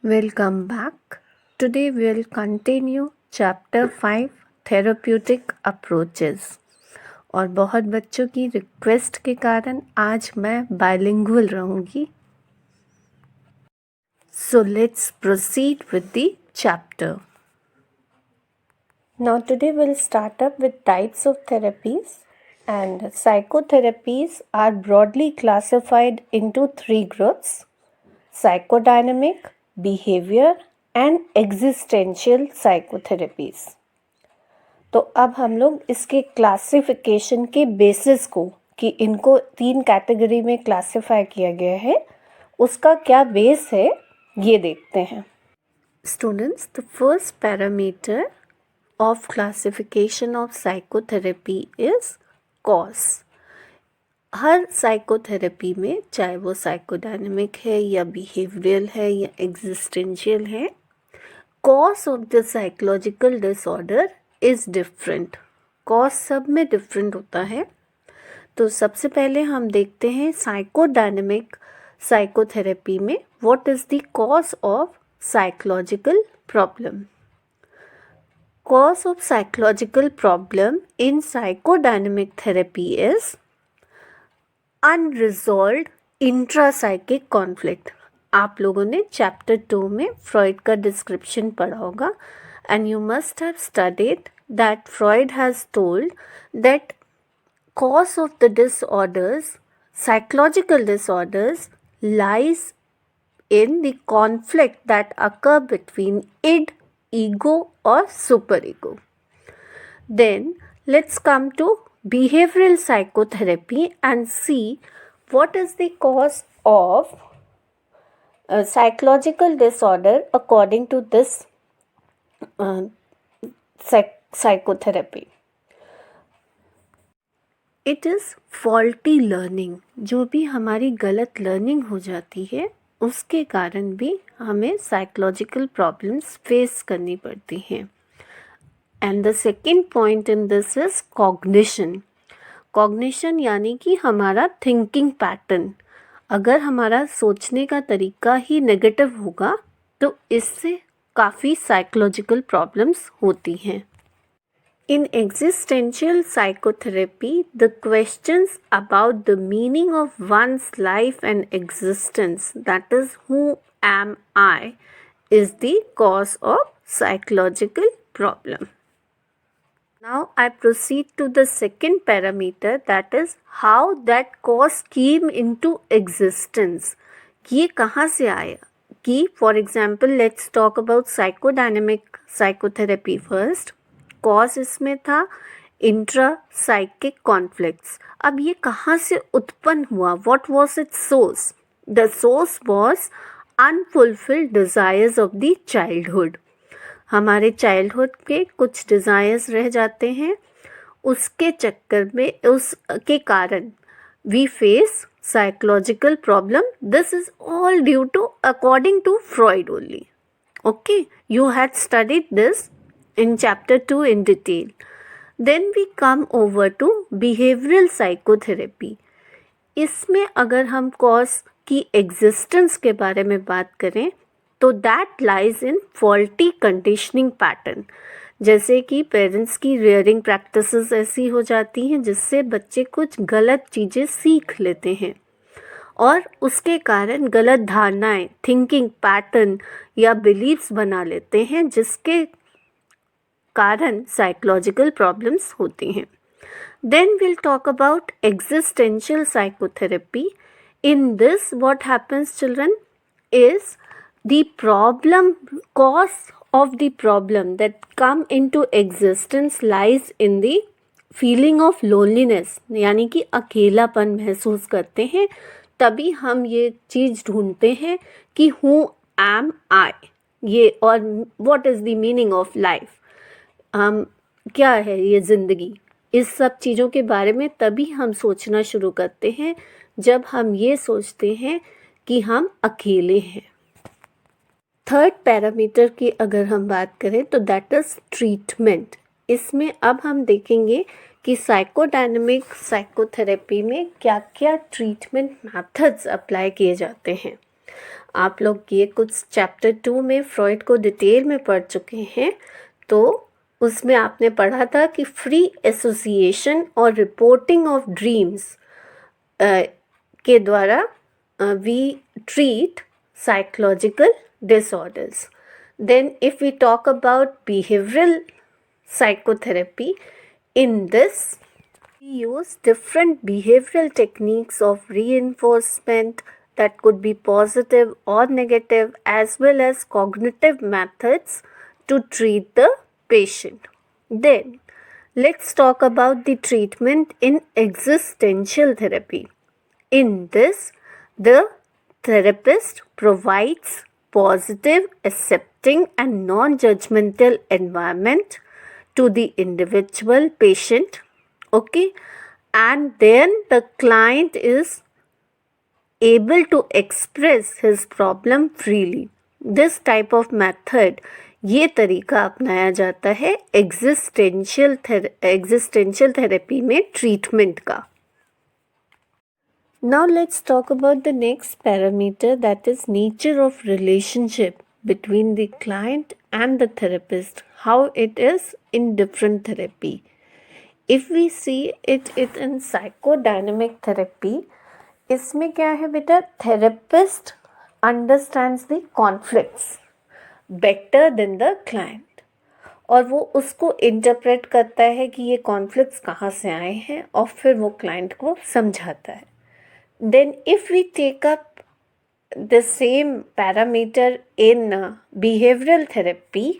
Welcome back. Today we'll continue Chapter 5 Therapeutic Approaches. और बहुत बच्चों की रिक्वेस्ट के कारण आज मैं bilingual रहूँगी. So let's proceed with the chapter. Now today we'll start up with types of therapies, and psychotherapies are broadly classified into three groups: psychodynamic, behavior and existential psychotherapies. तो अब हम लोग इसके क्लासिफिकेशन के बेसिस को कि इनको तीन कैटेगरी में क्लासिफाई किया गया है उसका क्या बेस है ये देखते हैं. Students, the first parameter of classification of psychotherapy is cause. Her psychotherapy में, चाहे वो साइकोडायनेमिक है या बिहेवियरल है या एग्जिस्टेंशियल है, cause of the psychological disorder is different. Cause सब में डिफरेंट होता है. तो सबसे पहले हम देखते हैं साइकोडायनेमिक साइकोथेरेपी में what is the cause of psychological problem. Cause of psychological problem in psychodynamic therapy is unresolved intrapsychic conflict. आप लोगों ने चैप्टर 2 में फ्रॉइड का डिस्क्रिप्शन पढ़ा होगा, and you must have studied that Freud has told that cause of the disorders, psychological disorders, lies in the conflict that occur between id, ego or superego. Then let's come to behavioral psychotherapy and see what is the cause of psychological disorder according to this psychotherapy. It is faulty learning. जो भी हमारी गलत learning हो जाती है उसके कारण भी हमें साइकोलॉजिकल प्रॉब्लम्स फेस करनी पड़ती हैं. And the second point in this is cognition. Cognition यानी कि हमारा थिंकिंग पैटर्न. अगर हमारा सोचने का तरीका ही नेगेटिव होगा तो इससे काफ़ी साइकोलॉजिकल प्रॉब्लम्स होती हैं. In existential psychotherapy the questions about the meaning of one's life and existence, that is who am I, is the cause of psychological problem. Now I proceed to the second parameter, that is how that cause came into existence. ये कहाँ से आया कि for example let's talk about psychodynamic psychotherapy first. Cause इसमें था intra psychic conflicts. अब ये कहाँ से उत्पन्न हुआ? What was it's source? The source was unfulfilled desires of the childhood. हमारे चाइल्डहुड के कुछ डिज़ायर्स रह जाते हैं, उसके चक्कर में उसके कारण we face psychological problem. This is all due to, according to Freud only. Okay, you had studied this in chapter 2 in detail. Then we come over to behavioral psychotherapy. इसमें अगर हम cause की existence के बारे में बात करें तो that lies in faulty conditioning pattern. जैसे कि पेरेंट्स की रियरिंग प्रैक्टिसेस ऐसी हो जाती हैं जिससे बच्चे कुछ गलत चीज़ें सीख लेते हैं और उसके कारण गलत धारणाएं, थिंकिंग पैटर्न या बिलीव्स बना लेते हैं जिसके कारण साइकोलॉजिकल प्रॉब्लम्स होती हैं. Then will talk about existential psychotherapy. In this what happens children is the cause of the problem that come into existence lies in the feeling of loneliness. यानी कि अकेलापन महसूस करते हैं, तभी हम ये चीज़ ढूंढते हैं कि who am I, ये और what is the meaning of life, हम क्या है ये ज़िंदगी. इस सब चीज़ों के बारे में तभी हम सोचना शुरू करते हैं जब हम ये सोचते हैं कि हम अकेले हैं. थर्ड पैरामीटर की अगर हम बात करें तो दैट इज़ ट्रीटमेंट. इसमें अब हम देखेंगे कि साइकोडायनेमिक साइकोथेरेपी में क्या क्या ट्रीटमेंट मेथड्स अप्लाई किए जाते हैं. आप लोग ये कुछ चैप्टर 2 में फ्रॉइड को डिटेल में पढ़ चुके हैं, तो उसमें आपने पढ़ा था कि फ्री एसोसिएशन और रिपोर्टिंग ऑफ ड्रीम्स के द्वारा we treat psychological disorders. Then if we talk about behavioral psychotherapy, in this we use different behavioral techniques of reinforcement that could be positive or negative, as well as cognitive methods to treat the patient. Then let's talk about the treatment in existential therapy. In this, the therapist provides positive, accepting and non-judgmental environment to the individual patient, okay, and then the client is able to express his problem freely. This type of method, ये तरीका अपनाया जाता है existential therapy में treatment का. Now let's talk about the next parameter, that is nature of relationship between the client and the therapist, how it is in different therapy. If we see it in psychodynamic therapy, इसमें क्या है बेटा, therapist understands the conflicts better than the client, और वो उसको interpret करता है कि ये कॉन्फ्लिक्ट्स कहाँ से आए हैं और फिर वो क्लाइंट को समझाता है. Then if we take up the same parameter in behavioral therapy,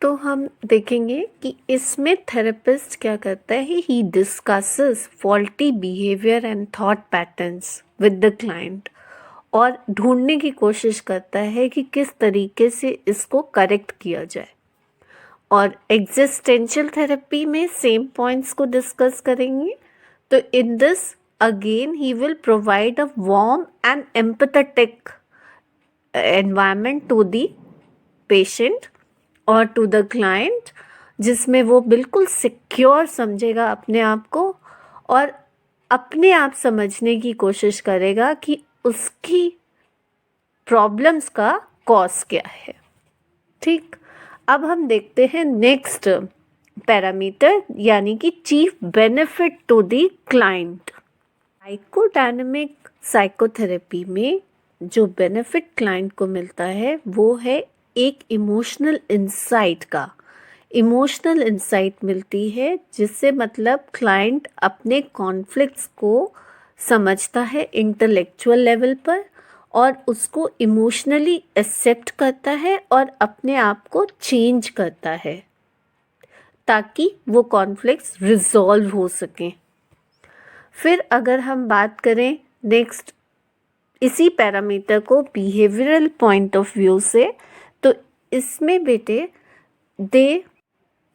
तो हम देखेंगे कि इसमें थेरेपिस्ट क्या करता है, he discusses faulty behaviour and thought patterns with the client, और ढूंढने की कोशिश करता है कि किस तरीके से इसको करेक्ट किया जाए. और एग्जिस्टेंशियल थेरेपी में सेम पॉइंट्स को डिस्कस करेंगे. तो in this again he will provide a warm and empathetic environment to the patient or to the client, जिसमें वो बिल्कुल सिक्योर समझेगा अपने आप को और अपने आप समझने की कोशिश करेगा कि उसकी प्रॉब्लम्स का कॉज क्या है. ठीक, अब हम देखते हैं नेक्स्ट पैरामीटर, यानी कि chief benefit to the client. Psychodynamic psychotherapy में जो बेनिफिट क्लाइंट को मिलता है वो है एक इमोशनल इंसाइट का. इमोशनल इंसाइट मिलती है जिससे मतलब क्लाइंट अपने कॉन्फ्लिक्ट्स को समझता है इंटेलेक्चुअल लेवल पर और उसको इमोशनली एक्सेप्ट करता है और अपने आप को चेंज करता है ताकि वो कॉन्फ्लिक्ट्स रिजॉल्व हो सकें. फिर अगर हम बात करें नेक्स्ट इसी पैरामीटर को बिहेवियरल पॉइंट ऑफ व्यू से, तो इसमें बेटे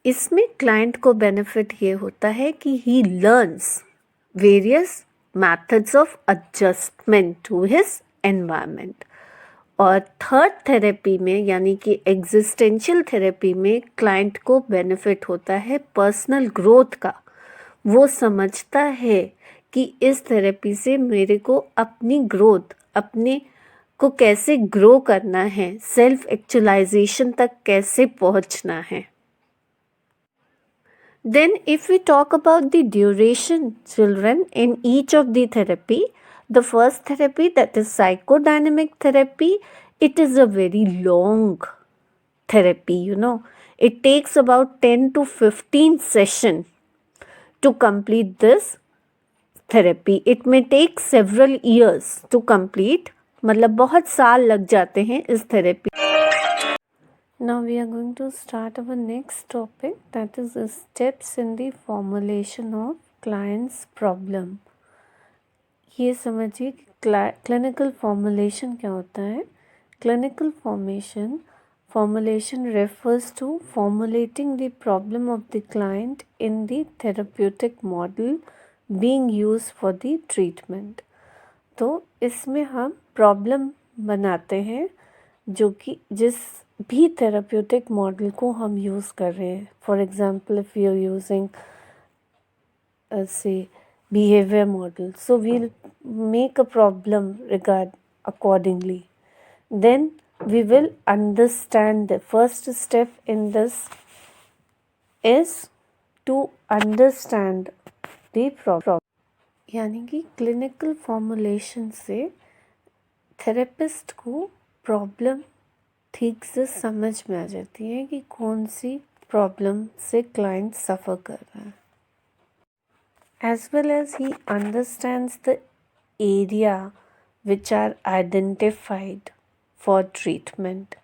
इसमें क्लाइंट को बेनिफिट ये होता है कि he learns various methods of adjustment to his environment. और थर्ड थेरेपी में यानी कि एग्जिस्टेंशियल थेरेपी में क्लाइंट को बेनिफिट होता है पर्सनल ग्रोथ का. वो समझता है कि इस थेरेपी से मेरे को अपनी ग्रोथ, अपने को कैसे ग्रो करना है, सेल्फ एक्चुअलाइजेशन तक कैसे पहुंचना है. Then if we talk about the duration children in each of the therapy, the first therapy that is psychodynamic therapy, it is a very long therapy, you know. It takes about 10 to 15 sessions to complete this therapy. It may take several years to complete, मतलब बहुत साल लग जाते हैं इस therapy. Now we are going to start our next topic, that is the steps in the formulation of client's problem. ये समझिए कि clinical formulation क्या होता है. Clinical formulation refers to formulating the problem of the client in the therapeutic model being used for the treatment. तो इसमें हम problem बनाते हैं जो कि जिस भी थेराप्यूटिक मॉडल को हम यूज़ कर रहे हैं. For example if you are using say behavior model, so we'll make a problem accordingly. Then we will understand. The first step in this is to understand the problem. यानी कि clinical formulation से therapist को problem ठीक से समझ में आ जाती है कि कौन सी प्रॉब्लम से क्लाइंट सफ़र कर रहा है, as well as he understands the area which are identified for treatment.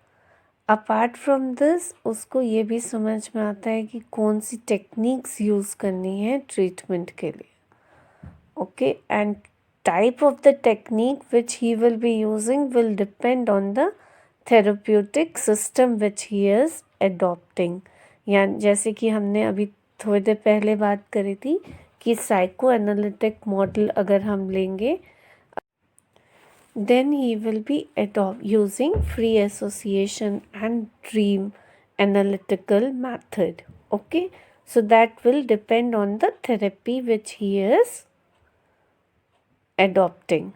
Apart from this उसको ये भी समझ में आता है कि कौन सी टेक्निक्स यूज़ करनी है ट्रीटमेंट के लिए. Okay, and type of the technique which he will be using will depend on the therapeutic system which he is adopting. या जैसे कि हमने अभी थोड़ी देर पहले बात करी थी कि साइको एनालिटिक मॉडल अगर हम लेंगे, then he will be using free association and dream analytical method. Okay, so that will depend on the therapy which he is adopting.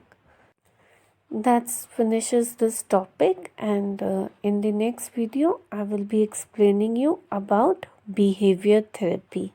That finishes this topic, and in the next video I will be explaining you about behavior therapy.